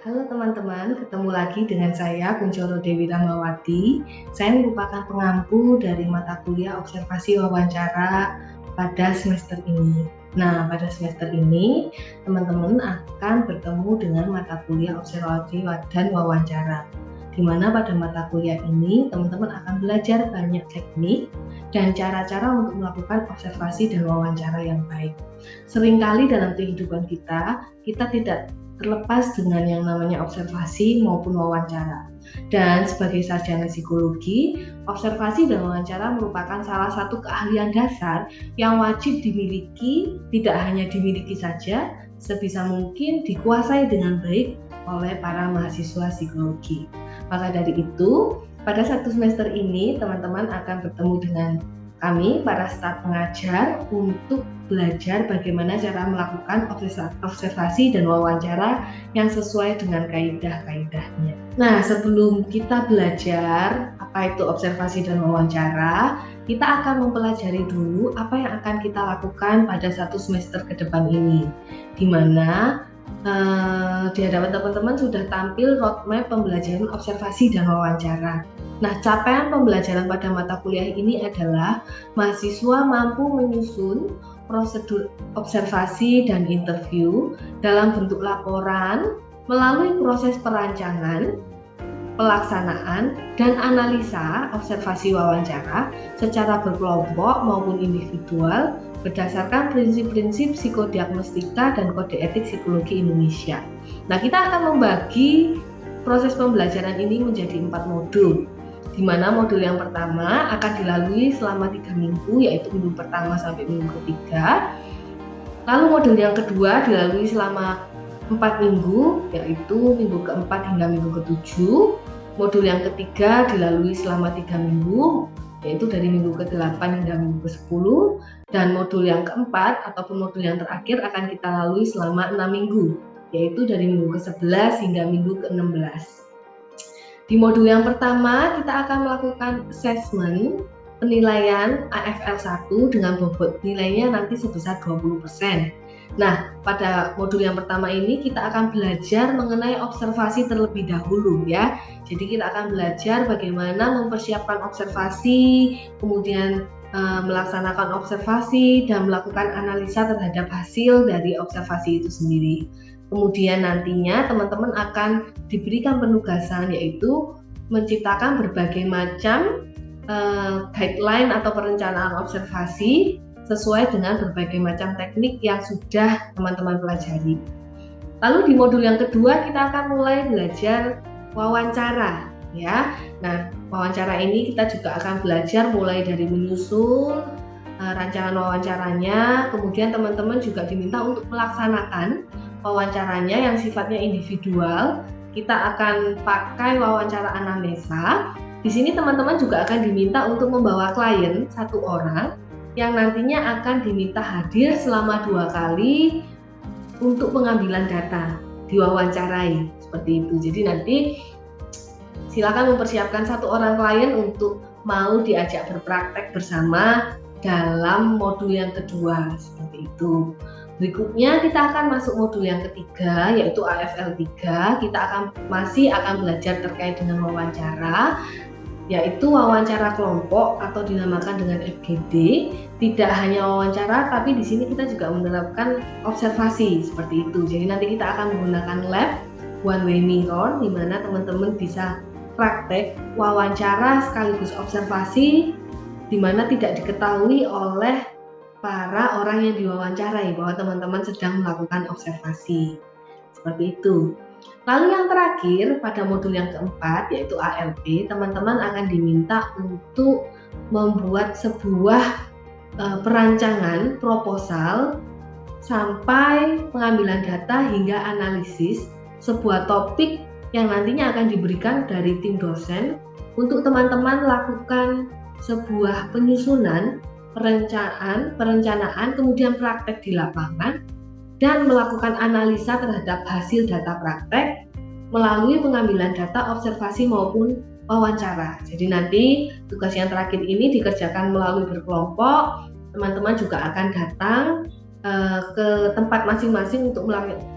Halo teman-teman, ketemu lagi dengan saya Kunchoro Dewi Ramawati. Saya merupakan pengampu dari mata kuliah observasi wawancara pada semester ini. Nah, pada semester ini teman-teman akan bertemu dengan mata kuliah observasi dan wawancara. Di mana pada mata kuliah ini teman-teman akan belajar banyak teknik dan cara-cara untuk melakukan observasi dan wawancara yang baik. Seringkali dalam kehidupan kita tidak terlepas dengan yang namanya observasi maupun wawancara. Dan sebagai sarjana psikologi, observasi dan wawancara merupakan salah satu keahlian dasar yang wajib dimiliki, tidak hanya dimiliki saja, sebisa mungkin dikuasai dengan baik oleh para mahasiswa psikologi. Maka dari itu, pada satu semester ini teman-teman akan bertemu dengan kami, para staf pengajar, untuk belajar bagaimana cara melakukan observasi dan wawancara yang sesuai dengan kaidah-kaidahnya. Nah, sebelum kita belajar apa itu observasi dan wawancara, kita akan mempelajari dulu apa yang akan kita lakukan pada satu semester ke depan ini, di mana di hadapan teman-teman sudah tampil roadmap pembelajaran observasi dan wawancara. Nah, capaian pembelajaran pada mata kuliah ini adalah mahasiswa mampu menyusun prosedur observasi dan interview dalam bentuk laporan melalui proses perancangan, pelaksanaan, dan analisa observasi wawancara secara berkelompok maupun individual berdasarkan prinsip-prinsip psikodiagnostika dan kode etik psikologi Indonesia. Nah, kita akan membagi proses pembelajaran ini menjadi 4 modul, di mana modul yang pertama akan dilalui selama 3 minggu, yaitu minggu pertama sampai minggu ketiga. Lalu modul yang kedua dilalui selama 4 minggu, yaitu minggu keempat hingga minggu ketujuh. Modul yang ketiga dilalui selama 3 minggu, yaitu dari minggu ke-8 hingga minggu ke-10. Dan modul yang keempat ataupun modul yang terakhir akan kita lalui selama 6 minggu, yaitu dari minggu ke-11 hingga minggu ke-16. Di modul yang pertama, kita akan melakukan assessment penilaian AFL 1 dengan bobot nilainya nanti sebesar 20%. Nah, pada modul yang pertama ini kita akan belajar mengenai observasi terlebih dahulu ya. Jadi kita akan belajar bagaimana mempersiapkan observasi, kemudian melaksanakan observasi dan melakukan analisa terhadap hasil dari observasi itu sendiri. Kemudian nantinya teman-teman akan diberikan penugasan, yaitu menciptakan berbagai macam guideline atau perencanaan observasi sesuai dengan berbagai macam teknik yang sudah teman-teman pelajari. Lalu di modul yang kedua kita akan mulai belajar wawancara ya. Nah, wawancara ini kita juga akan belajar mulai dari menyusun rancangan wawancaranya, kemudian teman-teman juga diminta untuk melaksanakan wawancaranya yang sifatnya individual. Kita akan pakai wawancara anamnesa. Di sini teman-teman juga akan diminta untuk membawa klien 1 orang yang nantinya akan diminta hadir selama 2 kali untuk pengambilan data, diwawancarai seperti itu. Jadi nanti silakan mempersiapkan 1 orang klien untuk mau diajak berpraktek bersama dalam modul yang kedua seperti itu. Berikutnya kita akan masuk modul yang ketiga, yaitu AFL 3. Kita masih akan belajar terkait dengan wawancara, yaitu wawancara kelompok atau dinamakan dengan FGD. Tidak hanya wawancara, tapi di sini kita juga menerapkan observasi seperti itu. Jadi nanti kita akan menggunakan lab one way mirror, di mana teman-teman bisa praktek wawancara sekaligus observasi, di mana tidak diketahui oleh para orang yang diwawancarai bahwa teman-teman sedang melakukan observasi seperti itu. Lalu yang terakhir pada modul yang keempat, yaitu ALP, teman-teman akan diminta untuk membuat sebuah perancangan proposal sampai pengambilan data hingga analisis sebuah topik yang nantinya akan diberikan dari tim dosen untuk teman-teman lakukan sebuah penyusunan, perencanaan, kemudian praktek di lapangan, dan melakukan analisa terhadap hasil data praktek melalui pengambilan data observasi maupun wawancara. Jadi nanti tugas yang terakhir ini dikerjakan melalui berkelompok. Teman-teman juga akan datang ke tempat masing-masing untuk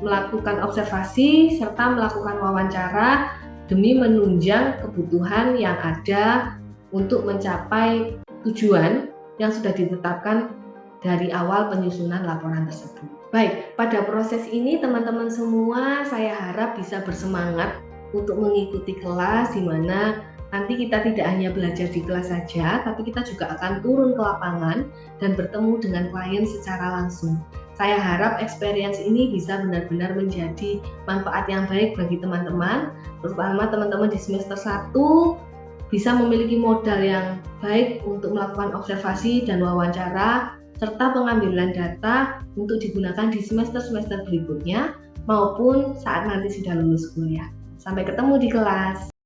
melakukan observasi serta melakukan wawancara demi menunjang kebutuhan yang ada untuk mencapai tujuan yang sudah ditetapkan dari awal penyusunan laporan tersebut. Baik, pada proses ini teman-teman semua saya harap bisa bersemangat untuk mengikuti kelas di mana nanti kita tidak hanya belajar di kelas saja, tapi kita juga akan turun ke lapangan dan bertemu dengan klien secara langsung. Saya harap experience ini bisa benar-benar menjadi manfaat yang baik bagi teman-teman, terutama teman-teman di semester 1 bisa memiliki modal yang baik untuk melakukan observasi dan wawancara, serta pengambilan data untuk digunakan di semester-semester berikutnya maupun saat nanti sudah lulus kuliah. Sampai ketemu di kelas.